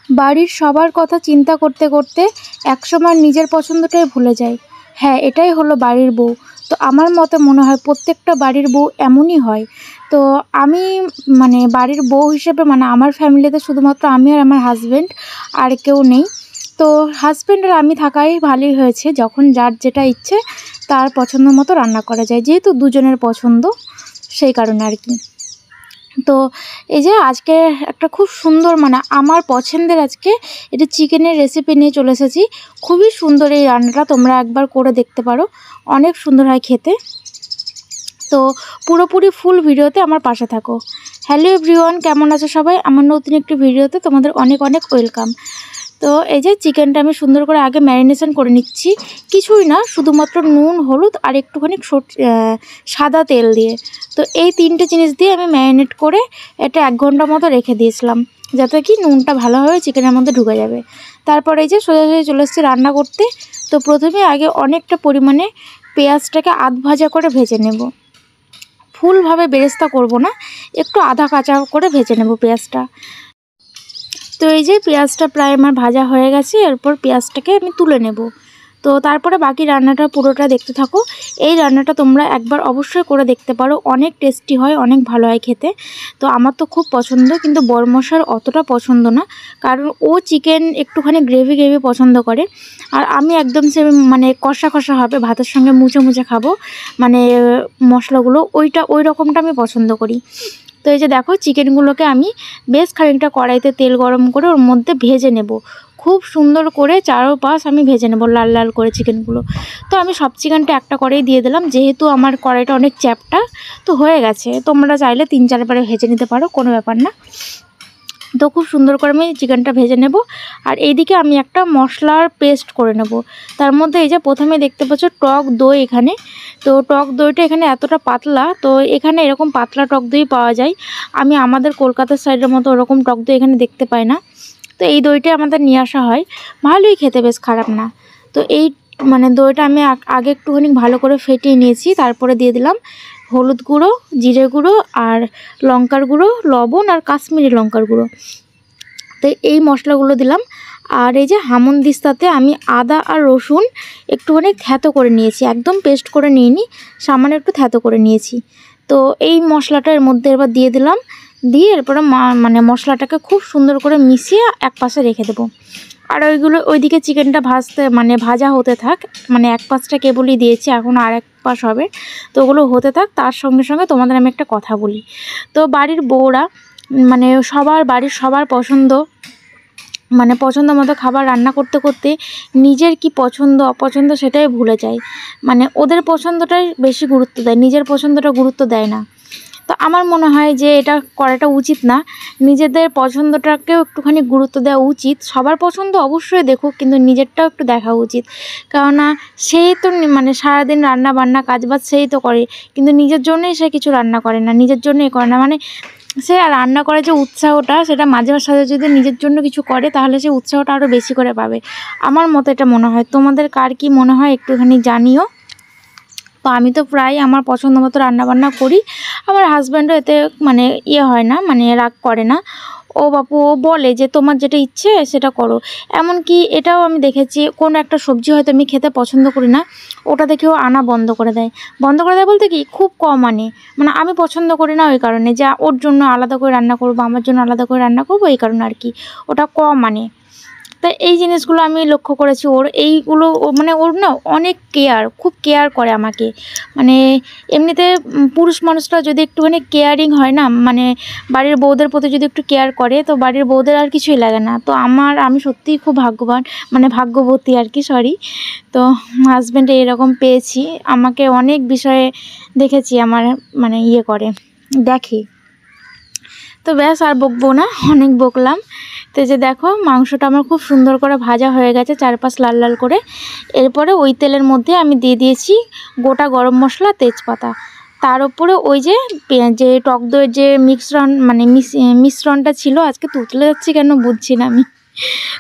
বাড়ির সবার কথা চিন্তা করতে করতে একসময় নিজের পছন্দটাই ভুলে যাই। হ্যাঁ, এটাই হলো বাড়ির বউ। তো আমার মতে মনে হয় প্রত্যেকটা বাড়ির বউ এমনই হয়। তো আমি বাড়ির বউ হিসেবে আমার ফ্যামিলিতে শুধুমাত্র আমি আর আমার হাজব্যান্ড, আর কেউ নেই। তো হাজব্যান্ড আর আমি থাকাই ভালোই হয়েছে, যখন যার যেটা ইচ্ছে তার পছন্দ মতো রান্না করা যায়, যেহেতু দুজনের পছন্দ সেই কারণে আর কি। তো এই যে আজকে একটা খুব সুন্দর আমার পছন্দের আজকে এটা চিকেনের রেসিপি নিয়ে চলে এসেছি। খুবই সুন্দর এই রান্নাটা, তোমরা একবার করে দেখতে পারো, অনেক সুন্দর হয় খেতে। তো পুরোপুরি ফুল ভিডিওতে আমার পাশে থাকো। হ্যালো এভরিওয়ান, কেমন আছো সবাই? আমার নতুন একটি ভিডিওতে তোমাদের অনেক অনেক ওয়েলকাম। তো এই যে চিকেনটা আমি সুন্দর করে আগে ম্যারিনেশন করে নিচ্ছি, কিছুই না, শুধুমাত্র নুন, হলুদ আর একটুখানি সাদা তেল দিয়ে। তো এই তিনটে জিনিস দিয়ে আমি ম্যারিনেট করে এটা 1 ঘন্টা মতো রেখে দিয়েছিলাম, যাতে কি নুনটা ভালোভাবে চিকেনের মধ্যে ঢুকে যাবে। তারপরে এই যে সোজাসুজি চলে এসেছি রান্না করতে। তো প্রথমে আগে অনেকটা পরিমাণে পেঁয়াজটাকে আধ ভাজা করে ভেজে নেব। ফুলভাবে বেরেস্তা করব না, একটু আধা কাঁচা করে ভেজে নেব পেঁয়াজটা। তো এই যে পেঁয়াজটা প্রায় আমার ভাজা হয়ে গেছে, এরপর পেঁয়াজটাকে আমি তুলে নেব। তো তারপরে বাকি রান্নাটা পুরোটা দেখতে থাকো। এই রান্নাটা তোমরা একবার অবশ্যই করে দেখতে পারো, অনেক টেস্টি হয়, অনেক ভালো হয় খেতে। তো আমার তো খুব পছন্দ, কিন্তু বড়মশার অতটা পছন্দ না, কারণ ও চিকেন একটুখানি গ্রেভি গ্রেভি পছন্দ করে। আর আমি একদম সে কষা কষা হবে, ভাতের সঙ্গে মুচে মুচে খাবো, মশলাগুলো ওই রকমটা আমি পছন্দ করি। তো এই যে দেখো চিকেনগুলোকে আমি বেশ খানিকটা কড়াইতে তেল গরম করে ওর মধ্যে ভেজে নেব, খুব সুন্দর করে চারোপাশ আমি ভেজে নেব লাল লাল করে চিকেনগুলো। তো আমি সব চিকেনটা একটা কড়াই দিয়ে দিলাম, যেহেতু আমার কড়াইটা অনেক চ্যাপটা, তো হয়ে গেছে। তোমরা চাইলে 3-4 বারে ভেজে নিতে পারো, কোনো ব্যাপার না। তো খুব সুন্দর করে আমি চিকেনটা ভেজে নেব। আর এইদিকে আমি একটা মশলার পেস্ট করে নেব। তার মধ্যে এই যে প্রথমে দেখতে পাচ্ছ টক দই এখানে। তো টক দইটা এখানে এতটা পাতলা, তো এখানে এরকম পাতলা টক দই পাওয়া যায়। আমি আমাদের কলকাতার সাইডের মতো ওরকম টক দই এখানে দেখতে পাই না। তো এই দইটা আমাদের নিয়ে আসা হয়, ভালোই খেতে, বেশ খারাপ না। তো এই দইটা আমি আগে একটুখানি ভালো করে ফেটিয়ে নিয়েছি, তারপরে দিয়ে দিলাম হলুদ গুঁড়ো, জিরে গুঁড়ো আর লঙ্কার গুঁড়ো, লবণ আর কাশ্মীরি লঙ্কার গুঁড়ো। তো এই মশলাগুলো দিলাম। আর এই যে হামনদিস্তাতে আমি আদা আর রসুন একটুখানি থ্যাতো করে নিয়েছি, একদম পেস্ট করে নিইনি, সামান্য একটু থ্যাতো করে নিয়েছি। তো এই মশলাটা এর মধ্যে এবার দিয়ে দিলাম, দিয়ে এরপরে মশলাটাকে খুব সুন্দর করে মিশিয়ে এক পাশে রেখে দেবো। আর ওইদিকে চিকেনটা ভাজা হতে থাক, এক পাশটা কেবলই দিয়েছি, এখন আর এক পাশ হবে। তো ওগুলো হতে থাক, তার সঙ্গে সঙ্গে তোমাদের আমি একটা কথা বলি। তো বাড়ির বউরা বাড়ির সবার পছন্দ মতো খাবার রান্না করতে করতে নিজের কি পছন্দ অপছন্দ সেটাই ভুলে যায়। ওদের পছন্দটাই বেশি গুরুত্ব দেয়, নিজের পছন্দটা গুরুত্ব দেয় না। তো আমার মনে হয় যে এটা করাটা উচিত না, নিজেদের পছন্দটাকেও একটুখানি গুরুত্ব দেওয়া উচিত। সবার পছন্দ অবশ্যই দেখুক, কিন্তু নিজেরটাও একটু দেখা উচিত। কেননা সেই তো সারাদিন রান্না বান্না কাজবাজ সেই তো করে, কিন্তু নিজের জন্যই সে কিছু রান্না করে না, নিজের জন্যই করে না। সে রান্না করার যে উৎসাহটা, সেটা মাঝে সাঝে যদি নিজের জন্য কিছু করে, তাহলে সে উৎসাহটা আরও বেশি করে পাবে। আমার মতে এটা মনে হয়। তোমাদের কার কি মনে হয় একটুখানি জানিও। তো আমি তো প্রায় আমার পছন্দ মতো রান্নাবান্না করি। আমার হাজব্যান্ডও এতে হয় না, রাগ করে না। ও বাপু ও বলে যে তোমার যেটা ইচ্ছে সেটা করো। এমনকি এটাও আমি দেখেছি, কোনো একটা সবজি হয়তো আমি খেতে পছন্দ করি না, ওটা দেখেও আনা বন্ধ করে দেয়। বন্ধ করে দেয় বলতে কি, খুব কম আমি পছন্দ করি না, ওই কারণে যা ওর জন্য আলাদা করে রান্না করবো, আমার জন্য আলাদা করে রান্না করবো, এই কারণে আর কি ওটা কম তাই এই জিনিসগুলো আমি লক্ষ্য করেছি। ওর এইগুলো ওর না অনেক খুব কেয়ার করে আমাকে। এমনিতে পুরুষ মানুষরা যদি একটুখানি কেয়ারিং হয় না, বাড়ির বউদের প্রতি যদি একটু কেয়ার করে, তো বাড়ির বউদের আর কিছুই লাগে না। তো আমি সত্যিই খুব ভাগ্যবান, ভাগ্যবতী আর কি, সরি। তো হাজব্যান্ড এরকম পেয়েছি, আমাকে অনেক বিষয়ে দেখেছি আমার করে দেখে। তো ব্যাস, আর বকবো না, অনেক বকলাম। তো যে দেখো মাংসটা আমার খুব সুন্দর করে ভাজা হয়ে গেছে, চারপাশ লাল লাল করে। এরপরে ওই তেলের মধ্যে আমি দিয়ে দিয়েছি গোটা গরম মশলা, তেজপাতা। তার উপরে ওই যে টক দইয়ের যে মিশ্রণটা ছিল, আজকে তুতলে যাচ্ছি কেন বুঝছি না আমি।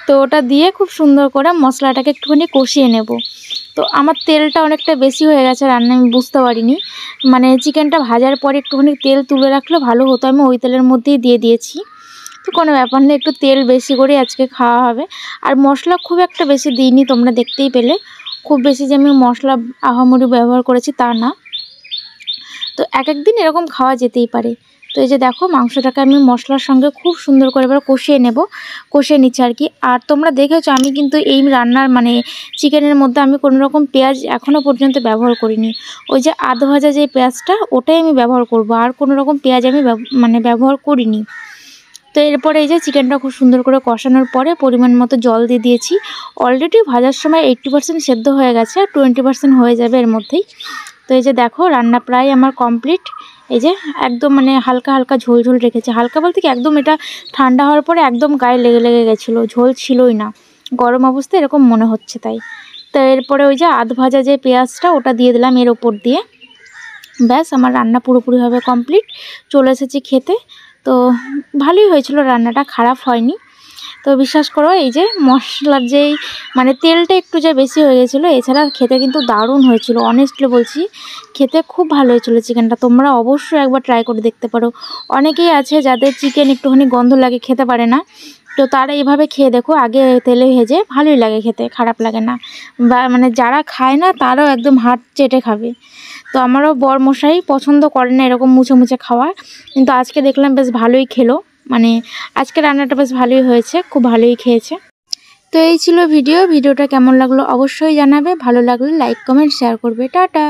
তো ওটা দিয়ে খুব সুন্দর করে মশলাটাকে একটুখানি কষিয়ে নেব। তো আমার তেলটা অনেকটা বেশি হয়ে গেছে রান্না, আমি বুঝতে পারিনি। চিকেনটা ভাজার পরে একটুখানি তেল তুলে রাখলে ভালো হতো, আমি ওই তেলের মধ্যেই দিয়ে দিয়েছি। তো কোনো ব্যাপার না, একটু তেল বেশি করে আজকে খাওয়া হবে। আর মশলা খুব একটা বেশি দিইনি, তোমরা দেখতেই পেলে। খুব বেশি যে আমি মশলা আহামরি ব্যবহার করেছি তা না। তো এক একদিন এরকম খাওয়া যেতেই পারে। তো এই যে দেখো মাংসটাকে আমি মশলার সঙ্গে খুব সুন্দর করে এবার কষিয়ে নেব, কষিয়ে নিচ্ছি আর কি। আর তোমরা দেখেছো আমি কিন্তু এই রান্নার মানে চিকেনের মধ্যে আমি কোনো রকম পেঁয়াজ এখনও পর্যন্ত ব্যবহার করিনি। ওই যে আধ ভাজা যে পেঁয়াজটা ওটাই আমি ব্যবহার করব, আর কোনো রকম পেঁয়াজ আমি মানে ব্যবহার করিনি। তো এরপরে এই যে চিকেনটা খুব সুন্দর করে কষানোর পরে পরিমাণ মতো জল দিয়ে দিয়েছি। অলরেডি ভাজার সময় 80% সেদ্ধ হয়ে গেছে, আর 20% হয়ে যাবে এর মধ্যেই। তো এই যে দেখো রান্না প্রায় আমার কমপ্লিট। এই যে একদম মানে হালকা হালকা ঝোল ঝোল রেখেছে, হালকা বলতে কি একদম এটা ঠান্ডা হওয়ার পরে একদম গায়ে লেগে লেগে গেছিলো, ঝোল ছিলই না, গরম অবস্থায় এরকম মনে হচ্ছে তাই। তো এরপরে ওই যে আধ ভাজা যে পেঁয়াজটা ওটা দিয়ে দিলাম এর ওপর দিয়ে। ব্যাস আমার রান্না পুরোপুরিভাবে কমপ্লিট, চলে এসেছি খেতে। তো ভালোই হয়েছিল রান্নাটা, খারাপ হয়নি। তো বিশ্বাস করো এই যে মশলার যেই মানে তেলটা একটু যে বেশি হয়ে গেছিলো, এছাড়া খেতে কিন্তু দারুণ হয়েছিল, অনেস্টলি বলছি খেতে খুব ভালো হয়েছিল চিকেনটা। তোমরা অবশ্যই একবার ট্রাই করে দেখতে পারো। অনেকেই আছে যাদের চিকেন একটুখানি গন্ধ লাগে, খেতে পারে না, তো তারা এইভাবে খেয়ে দেখো, আগে তেলে ভেজে, ভালোই লাগে খেতে, খারাপ লাগে না। বা মানে যারা খায় না তারাও একদম হাত চেটে খাবে। তো আমারও বরমশাই পছন্দ করে না এরকম মুছে মুছে খাওয়া, কিন্তু আজকে দেখলাম বেশ ভালোই খেলো, মানে আজকে রান্নাটা বেশ ভালোই হয়েছে, খুব ভালোই খেয়েছে। তো এই ছিল ভিডিওটা কেমন লাগলো অবশ্যই জানাবে, ভালো লাগলে লাইক কমেন্ট শেয়ার করবে। টাটা।